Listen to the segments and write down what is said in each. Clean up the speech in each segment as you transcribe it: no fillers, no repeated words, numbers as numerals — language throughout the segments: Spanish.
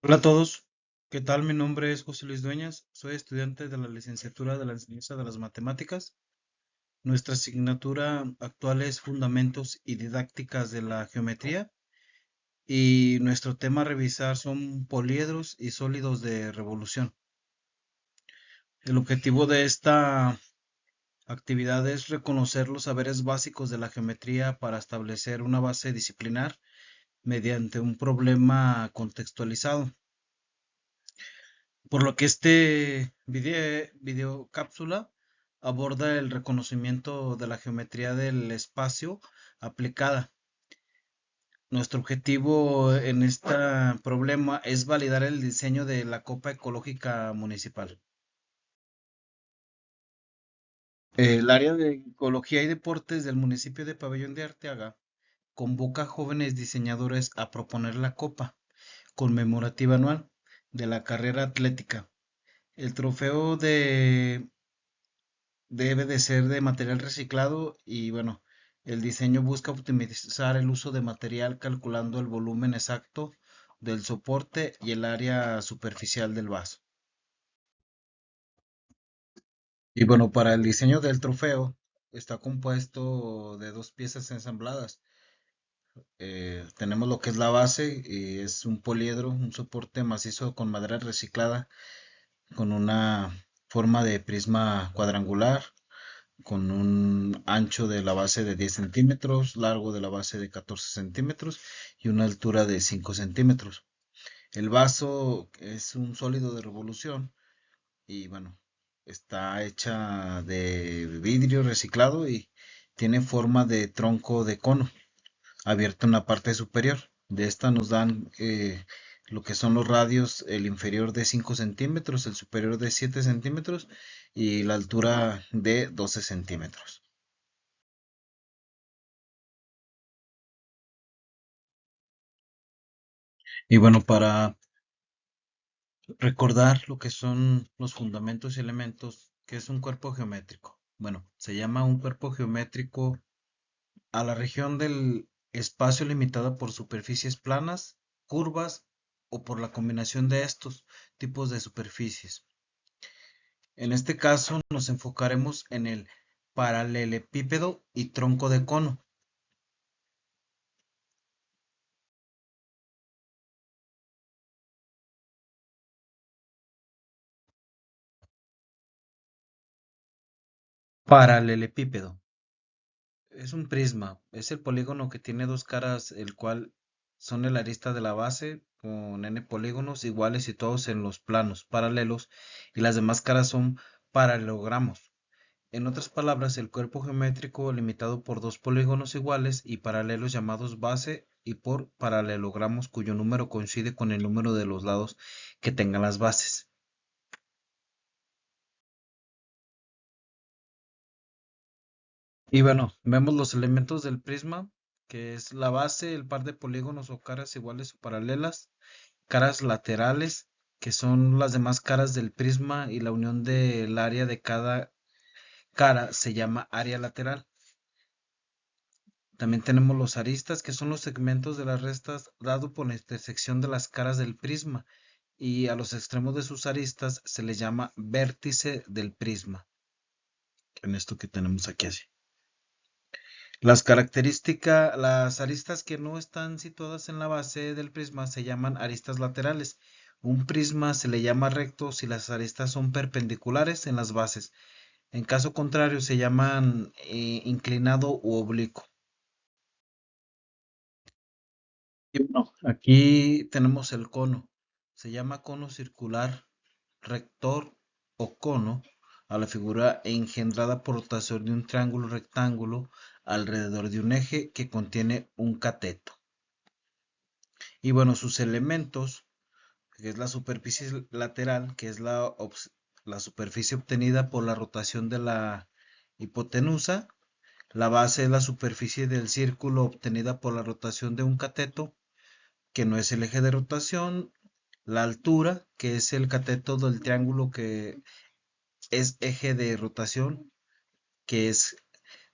Hola a todos, ¿qué tal? Mi nombre es José Luis Dueñas, soy estudiante de la licenciatura de la enseñanza de las matemáticas. Nuestra asignatura actual es Fundamentos y Didácticas de la Geometría y nuestro tema a revisar son poliedros y sólidos de revolución. El objetivo de esta actividad es reconocer los saberes básicos de la geometría para establecer una base disciplinar mediante un problema contextualizado. Por lo que este video cápsula aborda el reconocimiento de la geometría del espacio aplicada. Nuestro objetivo en este problema es validar el diseño de la Copa Ecológica Municipal. El área de Ecología y Deportes del municipio de Pabellón de Arteaga convoca a jóvenes diseñadores a proponer la copa conmemorativa anual de la carrera atlética. El trofeo debe de ser de material reciclado y bueno, el diseño busca optimizar el uso de material calculando el volumen exacto del soporte y el área superficial del vaso. Y bueno, para el diseño del trofeo está compuesto de dos piezas ensambladas. Tenemos lo que es la base y es un poliedro, un soporte macizo con madera reciclada con una forma de prisma cuadrangular con un ancho de la base de 10 centímetros, largo de la base de 14 centímetros y una altura de 5 centímetros. El vaso es un sólido de revolución y bueno, está hecha de vidrio reciclado y tiene forma de tronco de cono abierto en la parte superior. De esta nos dan lo que son los radios, el inferior de 5 centímetros, el superior de 7 centímetros y la altura de 12 centímetros. Y bueno, para recordar lo que son los fundamentos y elementos, que es un cuerpo geométrico. Bueno, se llama un cuerpo geométrico a la región del espacio limitada por superficies planas, curvas o por la combinación de estos tipos de superficies. En este caso nos enfocaremos en el paralelepípedo y tronco de cono. Paralelepípedo. Es un prisma, es el polígono que tiene dos caras, el cual son el arista de la base con n polígonos iguales situados en los planos paralelos y las demás caras son paralelogramos. En otras palabras, el cuerpo geométrico limitado por dos polígonos iguales y paralelos llamados base y por paralelogramos cuyo número coincide con el número de los lados que tengan las bases. Y bueno, vemos los elementos del prisma, que es la base, el par de polígonos o caras iguales o paralelas, caras laterales, que son las demás caras del prisma y la unión del área de cada cara se llama área lateral. También tenemos los aristas, que son los segmentos de las restas dado por la intersección de las caras del prisma, y a los extremos de sus aristas se les llama vértice del prisma, en esto que tenemos aquí así. Las aristas que no están situadas en la base del prisma se llaman aristas laterales. Un prisma se le llama recto si las aristas son perpendiculares en las bases. En caso contrario se llaman inclinado u oblicuo. Y bueno, aquí tenemos el cono. Se llama cono circular, rector o cono a la figura engendrada por rotación de un triángulo rectángulo alrededor de un eje que contiene un cateto. Y bueno, sus elementos, que es la superficie lateral, que es la superficie obtenida por la rotación de la hipotenusa. La base es la superficie del círculo obtenida por la rotación de un cateto, que no es el eje de rotación. La altura, que es el cateto del triángulo que es eje de rotación, que es,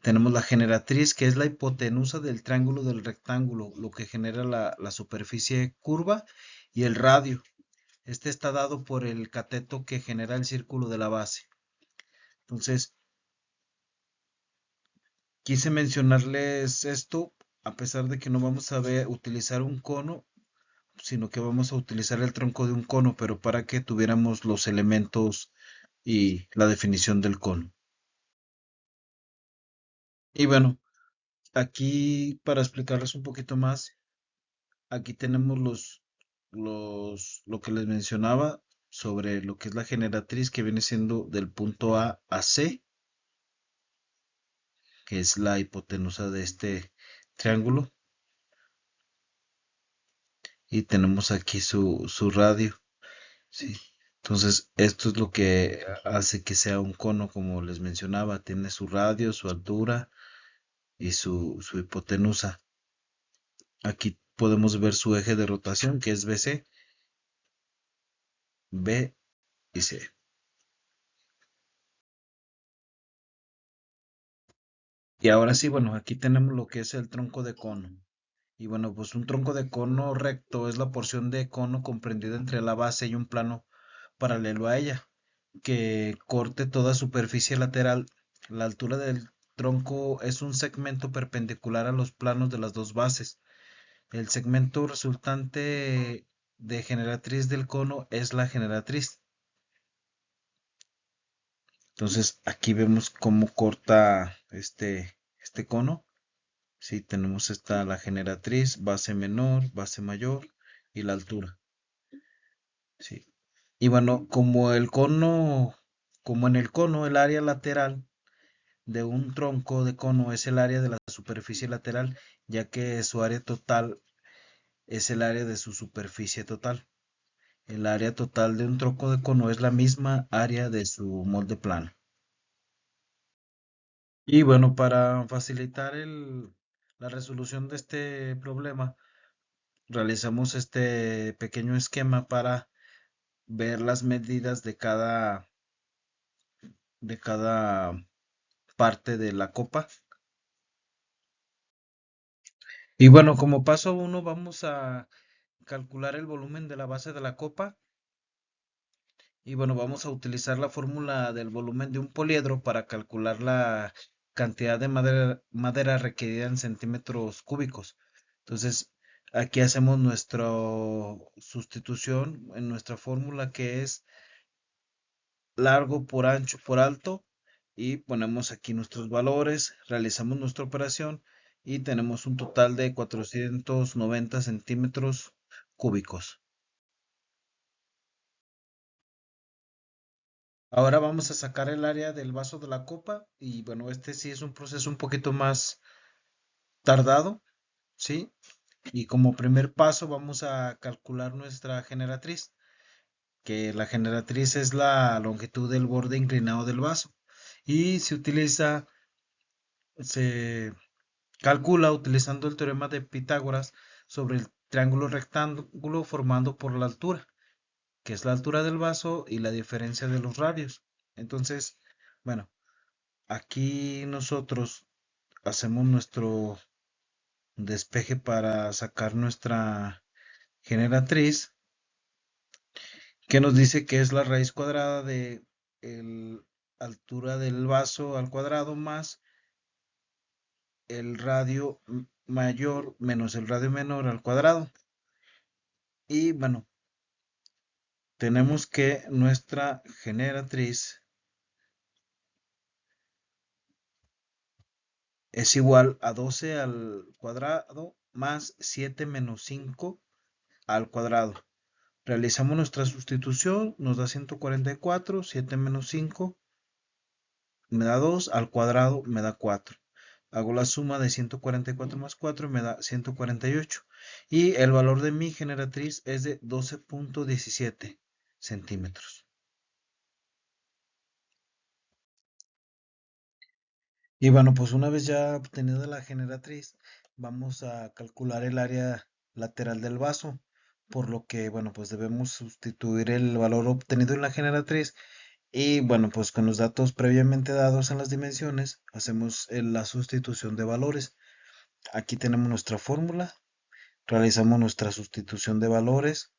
tenemos la generatriz, que es la hipotenusa del triángulo del rectángulo, lo que genera la superficie curva, y el radio, Este está dado por el cateto que genera el círculo de la base. Entonces, quise mencionarles esto, a pesar de que no vamos a utilizar un cono, sino que vamos a utilizar el tronco de un cono, pero para que tuviéramos los elementos y la definición del cono. Y bueno, aquí para explicarles un poquito más, aquí tenemos lo que les mencionaba sobre lo que es la generatriz que viene siendo del punto A a C, que es la hipotenusa de este triángulo. Y tenemos aquí su radio. Sí. Entonces, esto es lo que hace que sea un cono, como les mencionaba. Tiene su radio, su altura y su hipotenusa. Aquí podemos ver su eje de rotación, que es BC, B y C. Y ahora sí, bueno, aquí tenemos lo que es el tronco de cono. Y bueno, pues un tronco de cono recto es la porción de cono comprendida entre la base y un plano paralelo a ella, que corte toda superficie lateral. La altura del tronco es un segmento perpendicular a los planos de las dos bases. El segmento resultante de generatriz del cono es la generatriz. Entonces aquí vemos cómo corta este cono. Sí, tenemos la generatriz, base menor, base mayor y la altura. Sí. Y bueno, como en el cono, el área lateral de un tronco de cono es el área de la superficie lateral, ya que su área total es el área de su superficie total. El área total de un tronco de cono es la misma área de su molde plano. Y bueno, para facilitar la resolución de este problema, realizamos este pequeño esquema para ver las medidas de cada parte de la copa. Y bueno, como paso uno vamos a calcular el volumen de la base de la copa. Y bueno, vamos a utilizar la fórmula del volumen de un poliedro para calcular la cantidad de madera requerida en centímetros cúbicos. Entonces, aquí hacemos nuestra sustitución en nuestra fórmula, que es largo por ancho por alto, y ponemos aquí nuestros valores, realizamos nuestra operación y tenemos un total de 490 centímetros cúbicos. Ahora vamos a sacar el área del vaso de la copa y bueno, este sí es un proceso un poquito más tardado, ¿sí? Y como primer paso vamos a calcular nuestra generatriz, que la generatriz es la longitud del borde inclinado del vaso y se calcula utilizando el teorema de Pitágoras sobre el triángulo rectángulo formando por la altura, que es la altura del vaso y la diferencia de los radios. Entonces, bueno, aquí nosotros hacemos nuestro despeje para sacar nuestra generatriz, que nos dice que es la raíz cuadrada de la altura del vaso al cuadrado más el radio mayor menos el radio menor al cuadrado. Y bueno, tenemos que nuestra generatriz es igual a 12 al cuadrado más 7 menos 5 al cuadrado. Realizamos nuestra sustitución, nos da 144, 7 menos 5 me da 2, al cuadrado me da 4. Hago la suma de 144 más 4 me da 148. Y el valor de mi generatriz es de 12.17 centímetros. Y bueno, pues una vez ya obtenida la generatriz, vamos a calcular el área lateral del vaso, por lo que, bueno, pues debemos sustituir el valor obtenido en la generatriz y, bueno, pues con los datos previamente dados en las dimensiones, hacemos la sustitución de valores. Aquí tenemos nuestra fórmula, realizamos nuestra sustitución de valores,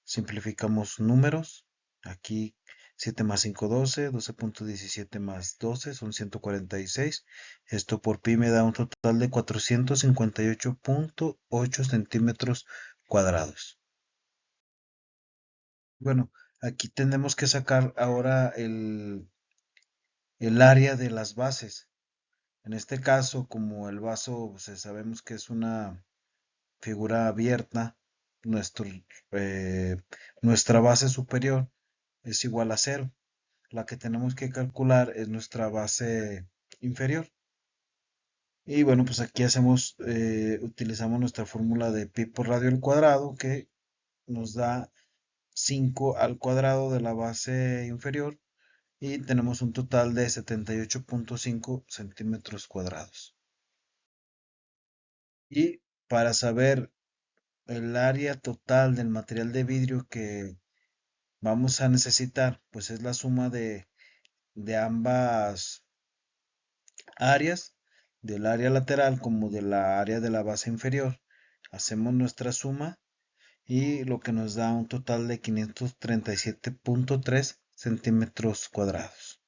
simplificamos números. Aquí 7 más 5, 12, 12.17 más 12 son 146. Esto por pi me da un total de 458.8 centímetros cuadrados. Bueno, aquí tenemos que sacar ahora el área de las bases. En este caso, como el vaso, pues, sabemos que es una figura abierta, nuestro, eh, nuestra base superior es igual a cero. La que tenemos que calcular es nuestra base inferior. Y bueno, pues aquí utilizamos nuestra fórmula de pi por radio al cuadrado, que nos da 5 al cuadrado de la base inferior, y tenemos un total de 78.5 centímetros cuadrados. Y para saber el área total del material de vidrio que vamos a necesitar, pues es la suma de ambas áreas, del área lateral como de la área de la base inferior. Hacemos nuestra suma y lo que nos da un total de 537.3 centímetros cuadrados.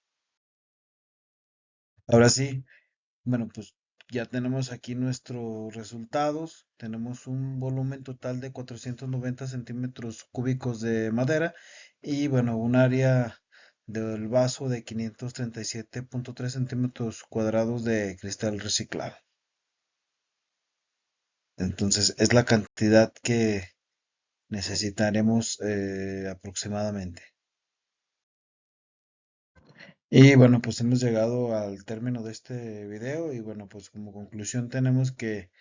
Ahora sí, bueno, pues ya tenemos aquí nuestros resultados. Tenemos un volumen total de 490 centímetros cúbicos de madera y bueno, un área del vaso de 537.3 centímetros cuadrados de cristal reciclado. Entonces es la cantidad que necesitaremos aproximadamente. Y bueno, pues hemos llegado al término de este video y bueno, pues como conclusión tenemos que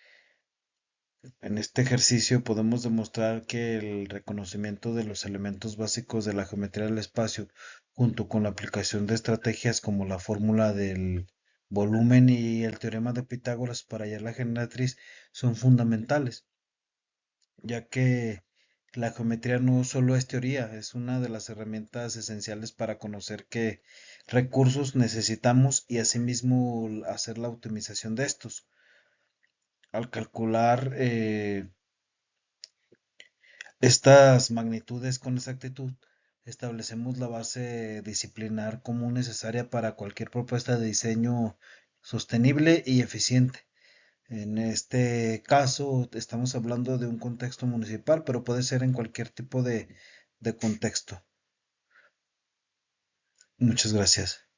en este ejercicio podemos demostrar que el reconocimiento de los elementos básicos de la geometría del espacio, junto con la aplicación de estrategias como la fórmula del volumen y el teorema de Pitágoras para hallar la generatriz, son fundamentales, ya que la geometría no solo es teoría, es una de las herramientas esenciales para conocer qué recursos necesitamos y asimismo hacer la optimización de estos. Al calcular estas magnitudes con exactitud, establecemos la base disciplinar común necesaria para cualquier propuesta de diseño sostenible y eficiente. En este caso, estamos hablando de un contexto municipal, pero puede ser en cualquier tipo de contexto. Muchas gracias.